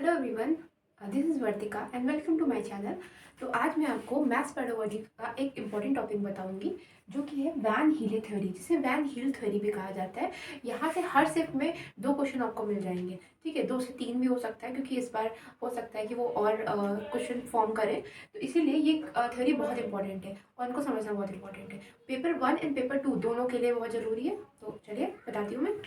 Hello everyone, this is Vartika and welcome to my channel. तो आज मैं आपको मैथ्स पेडागोजी का एक इम्पॉर्टेंट टॉपिक बताऊंगी जो कि है वैन हीले थ्योरी, जिसे वैन हील थ्योरी भी कहा जाता है। यहाँ से हर शिफ्ट में 2 क्वेश्चन आपको मिल जाएंगे, ठीक है। 2 से 3 भी हो सकता है क्योंकि इस बार हो सकता है कि वो और क्वेश्चन फॉर्म करें, तो इसीलिए ये थ्योरी बहुत इंपॉर्टेंट है और इनको समझना बहुत इंपॉर्टेंट है। पेपर 1 एंड पेपर 2 दोनों के लिए बहुत ज़रूरी है। तो चलिए बताती हूँ मैं।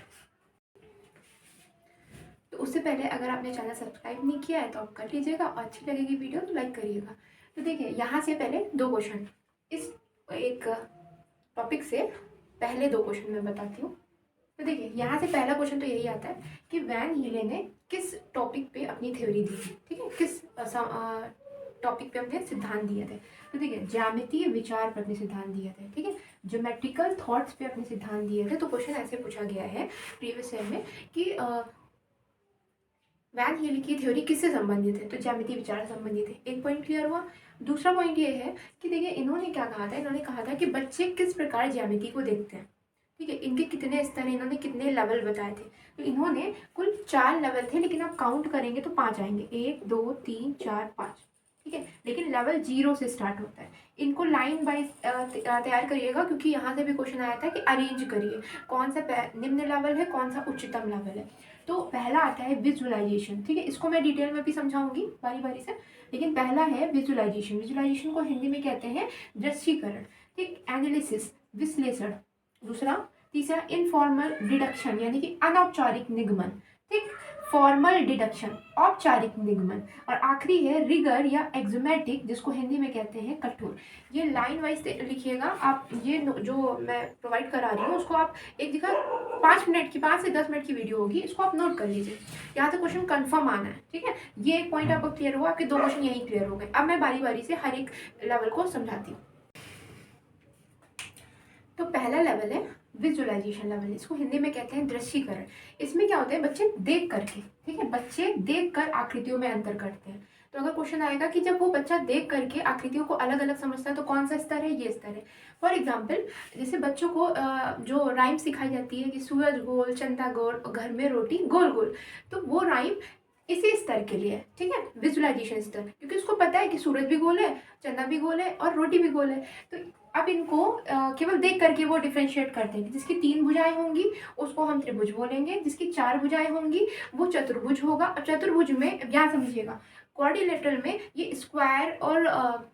तो उससे पहले अगर आपने चैनल सब्सक्राइब नहीं किया है तो आप कर लीजिएगा और अच्छी लगेगी वीडियो तो लाइक करिएगा। तो देखिए, यहाँ से पहले 2 क्वेश्चन, इस एक टॉपिक से पहले 2 क्वेश्चन मैं बताती हूँ। तो देखिए, यहाँ से पहला क्वेश्चन तो यही आता है कि वैन हीले ने किस टॉपिक पे अपनी थ्योरी दी थी, ठीक है, किस टॉपिक पे अपने सिद्धांत दिए थे। तो देखिए, ज्यामितीय विचार पर अपने सिद्धांत दिए थे, ठीक है, ज्योमेट्रिकल थॉट्स पे अपने सिद्धांत दिए थे। तो क्वेश्चन ऐसे पूछा गया है प्रीवियस ईयर में कि वैन हील की थ्योरी किससे संबंधित है, तो ज्यामितीय विचार से संबंधित है। एक पॉइंट क्लियर हुआ। दूसरा पॉइंट ये है कि देखिए, इन्होंने क्या कहा था, इन्होंने कहा था कि बच्चे किस प्रकार ज्यामिति को देखते हैं, ठीक है, इनके कितने स्तर हैं, इन्होंने कितने लेवल बताए थे। तो इन्होंने कुल 4 लेवल थे, लेकिन आप काउंट करेंगे तो 5 आएंगे, 1 2 3 4 5, ठीक है। लेकिन लेवल 0 से स्टार्ट होता है। इनको लाइन वाइज तैयार करिएगा, क्योंकि यहाँ से भी क्वेश्चन आया था कि अरेंज करिए कौन सा निम्न लेवल है, कौन सा उच्चतम लेवल है। तो पहला आता है विजुअलाइजेशन, ठीक है, इसको मैं डिटेल में भी समझाऊंगी बारी बारी से। लेकिन पहला है विजुअलाइजेशन। विजुअलाइजेशन को हिंदी में कहते हैं दृश्यीकरण, ठीक, एनालिसिस विश्लेषण। दूसरा, तीसरा इनफॉर्मल डिडक्शन यानी कि अनौपचारिक निगमन, ठीक, फॉर्मल डिडक्शन औपचारिक निगमन। और आखिरी है रिगर या एक्सोमेटिक, जिसको हिंदी में कहते हैं कठोर। ये लाइन वाइज लिखिएगा आप। ये जो मैं प्रोवाइड करा रही हूँ उसको आप एक जगह 5 से 10 मिनट की वीडियो होगी, इसको आप नोट कर लीजिए। यहाँ तो क्वेश्चन कंफर्म आना है, ठीक है। ये एक पॉइंट आपको क्लियर हुआ, आपके 2 क्वेश्चन यही क्लियर हो गए। अब मैं बारी बारी से हर एक लेवल को समझाती हूँ। तो पहला लेवल है विजुअलाइजेशन लेवल, इसको हिंदी में कहते हैं दृश्यीकरण। इसमें क्या होता है, बच्चे देख करके, ठीक है, बच्चे देख कर आकृतियों में अंतर करते हैं। तो अगर क्वेश्चन आएगा कि जब वो बच्चा देख करके आकृतियों को अलग अलग समझता है तो कौन सा स्तर है, ये स्तर है। फॉर एग्जाम्पल, जैसे बच्चों को जो राइम सिखाई जाती है कि सूरज गोल चंदा गोल घर में रोटी गोल गोल, तो वो राइम इसी स्तर के लिए है, ठीक है, विजुअलाइजेशन स्तर, क्योंकि उसको पता है कि सूरज भी गोल है, चंदा भी गोल है और रोटी भी गोल है। तो अब इनको केवल देख करके वो डिफ्रेंशिएट करते हैं। जिसकी 3 भुजाएं होंगी उसको हम त्रिभुज बोलेंगे, जिसकी 4 भुजाएं होंगी वो चतुर्भुज होगा। और चतुर्भुज में क्या समझिएगा, क्वाड्रिलेटरल में ये स्क्वायर और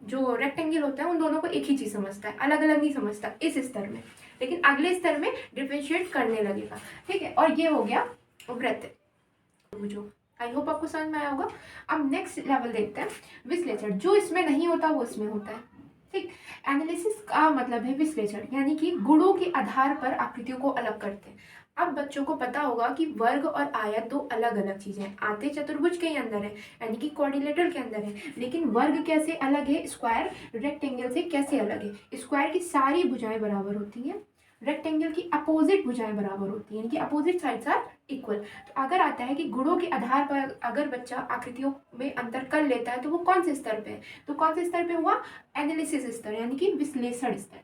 जो रेक्टेंगल होता है उन दोनों को एक ही चीज समझता है, अलग अलग नहीं समझता इस स्तर में। लेकिन अगले स्तर में डिफ्रेंशिएट करने लगेगा, ठीक है। और ये हो गया वृत्त त्रिभुजों। आई होप आपको समझ में आया होगा। अब नेक्स्ट लेवल देखते हैं विश्लेषण। जो इसमें नहीं होता वो इसमें होता है, ठीक। एनालिसिस का मतलब है विश्लेषण, यानी कि गुणों के आधार पर आकृतियों को अलग करते हैं। अब बच्चों को पता होगा कि वर्ग और आयत 2 अलग अलग चीजें हैं। आते चतुर्भुज के अंदर है, यानी कि क्वाड्रिलेटरल के अंदर है, लेकिन वर्ग कैसे अलग है, स्क्वायर रेक्टेंगल से कैसे अलग है। स्क्वायर की सारी भुजाएं बराबर होती हैं, रेक्टेंगल की अपोजिट भुजाएं बराबर होती हैं, यानी कि अपोजिट साइड्स आर इक्वल। तो अगर आता है कि गुणों के आधार पर अगर बच्चा आकृतियों में अंतर कर लेता है तो वो कौन से स्तर पे है, तो कौन से स्तर पे हुआ, एनालिसिस स्तर, यानी कि विश्लेषण स्तर।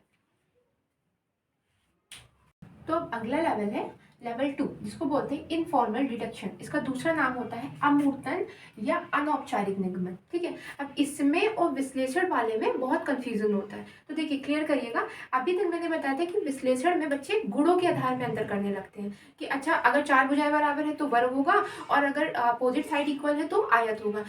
तो अब अगला लेवल है लेवल 2, जिसको बोलते हैं इनफॉर्मल डिडक्शन। इसका दूसरा नाम होता है अमूर्तन या अनौपचारिक निगमन, ठीक है। अब इसमें और विश्लेषण वाले में बहुत कंफ्यूजन होता है। तो देखिए, क्लियर करिएगा। अभी तक मैंने बताया था कि विश्लेषण में बच्चे गुणों के आधार पर अंतर करने लगते हैं कि अच्छा, अगर 4 भुजाएं बराबर है तो वर्ग होगा, और अगर अपोजिट साइड इक्वल है तो आयत होगा।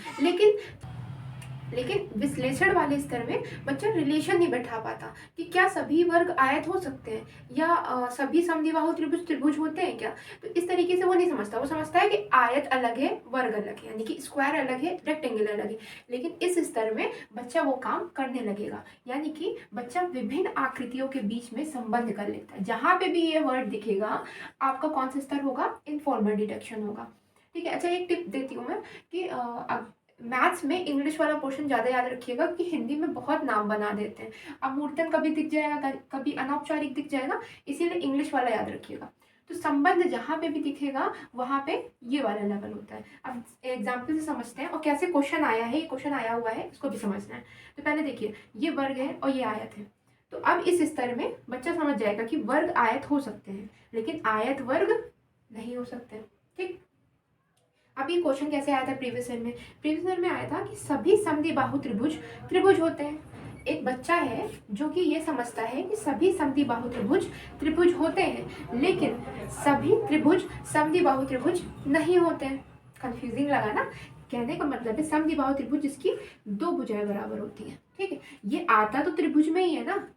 लेकिन विश्लेषण वाले स्तर में बच्चा रिलेशन नहीं बैठा पाता कि क्या सभी वर्ग आयत हो सकते हैं, या सभी समद्विबाहु त्रिभुज त्रिभुज होते हैं क्या। तो इस तरीके से वो नहीं समझता। वो समझता है कि आयत अलग है, वर्ग अलग है, यानी कि स्क्वायर अलग है, रेक्टेंगल अलग है। लेकिन इस स्तर में बच्चा वो काम करने लगेगा, यानी कि बच्चा विभिन्न आकृतियों के बीच में संबंध कर लेता है। जहां पे भी ये वर्ड दिखेगा आपका कौन सा स्तर होगा, इनफॉर्मल डिडक्शन होगा, ठीक है। अच्छा, एक टिप देती हूँ मैं कि मैथ्स में इंग्लिश वाला पोर्शन ज़्यादा याद रखिएगा कि हिंदी में बहुत नाम बना देते हैं। अमूर्तन कभी दिख जाएगा, कभी अनौपचारिक दिख जाएगा, इसीलिए इंग्लिश वाला याद रखिएगा। तो संबंध जहाँ पे भी दिखेगा वहाँ पे ये वाला लेवल होता है। अब एग्जाम्पल से समझते हैं और कैसे क्वेश्चन आया है, ये क्वेश्चन आया हुआ है, इसको भी समझना है। तो पहले देखिए, ये वर्ग है और ये आयत है। तो अब इस स्तर में बच्चा समझ जाएगा कि वर्ग आयत हो सकते हैं, लेकिन आयत वर्ग नहीं हो सकते, ठीक। अभी क्वेश्चन कैसे आया था प्रीवियस ईयर में? प्रीवियस ईयर में आया था कि सभी समद्विबाहु त्रिभुज त्रिभुज होते हैं। एक बच्चा है जो कि ये समझता है कि सभी समद्विबाहु त्रिभुज त्रिभुज होते हैं, लेकिन सभी त्रिभुज समद्विबाहु त्रिभुज नहीं होते हैं। कंफ्यूजिंग लगा ना? कहने का मतलब है समद्विबाहु त्रिभुज जिसकी दो भुजाएं बराबर होती हैं, ठीक है। ये आता तो त्रिभुज में ही है ना,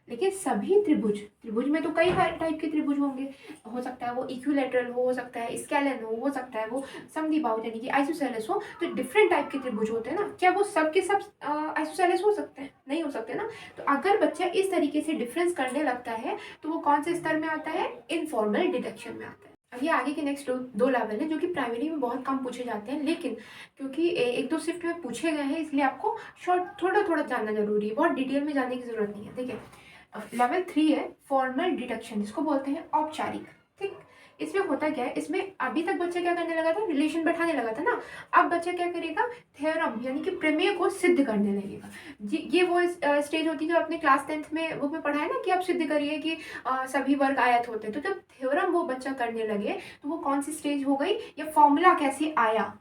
लेकिन सभी त्रिभुज, त्रिभुज में तो कई टाइप के त्रिभुज होंगे। हो सकता है वो इक्विलेटरल हो सकता है स्केलन हो सकता है वो समद्विबाहु यानी कि आइसोसेलेस हो। तो डिफरेंट टाइप के त्रिभुज होते हैं ना, क्या वो सब के सब आइसोसेलेस हो सकते हैं? नहीं हो सकते ना। तो अगर बच्चा इस तरीके से डिफरेंस करने लगता है तो वो कौन से स्तर में आता है? इनफॉर्मल डिडक्शन में आता है। अब ये आगे के नेक्स्ट दो लेवल है जो कि प्राइमरी में बहुत कम पूछे जाते हैं, लेकिन क्योंकि एक दो शिफ्ट में पूछे गए हैं इसलिए आपको शॉर्ट थोड़ा थोड़ा जानना जरूरी है, बहुत डिटेल में जानने की जरूरत नहीं है। ठीक है, लेवल 3 है फॉर्मल डिडक्शन, जिसको बोलते हैं औपचारिक। ठीक, इसमें होता क्या है? इसमें अभी तक बच्चा क्या करने लगा था? रिलेशन बैठाने लगा था ना। अब बच्चा क्या करेगा? थ्योरम यानी कि प्रमेय को सिद्ध करने लगेगा। ये वो स्टेज होती है जो आपने क्लास 10th में बुक में पढ़ा है ना कि आप सिद्ध करिए कि सभी वर्ग आयत होते हैं। तो जब थ्योरम वो बच्चा करने लगे तो वो कौन सी स्टेज हो गई? या फॉर्मूला कैसे आया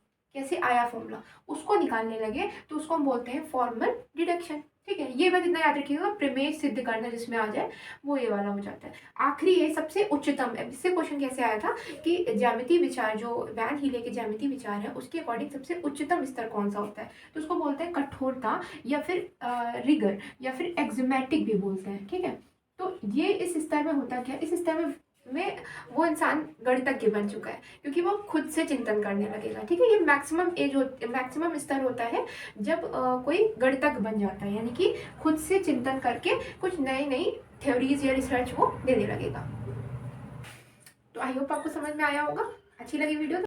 फॉर्मूला उसको निकालने लगे, तो उसको हम बोलते हैं फॉर्मल डिडक्शन। ठीक है, ये बात इतना याद रखिएगा, प्रमेय सिद्ध करना जिसमें आ जाए वो ये वाला हो जाता है। आखिरी है सबसे उच्चतम। इससे क्वेश्चन कैसे आया था कि ज्यामितीय विचार, जो वैन हीले के ज्यामितीय विचार है उसके अकॉर्डिंग सबसे उच्चतम स्तर कौन सा होता है? तो उसको बोलते हैं कठोरता, या फिर रिगर, या फिर एक्जिमेटिक भी बोलते हैं। ठीक है, तो ये इस स्तर में होता क्या? इस स्तर में वो इंसान गणितज्ञ बन चुका है क्योंकि वो खुद से चिंतन करने लगेगा। ठीक है, ये मैक्सिमम स्तर होता है जब कोई गणितज्ञ बन जाता है, यानी कि खुद से चिंतन करके कुछ नई थ्योरीज या रिसर्च वो देने लगेगा। तो आई होप आपको समझ में आया होगा। अच्छी लगी वीडियो?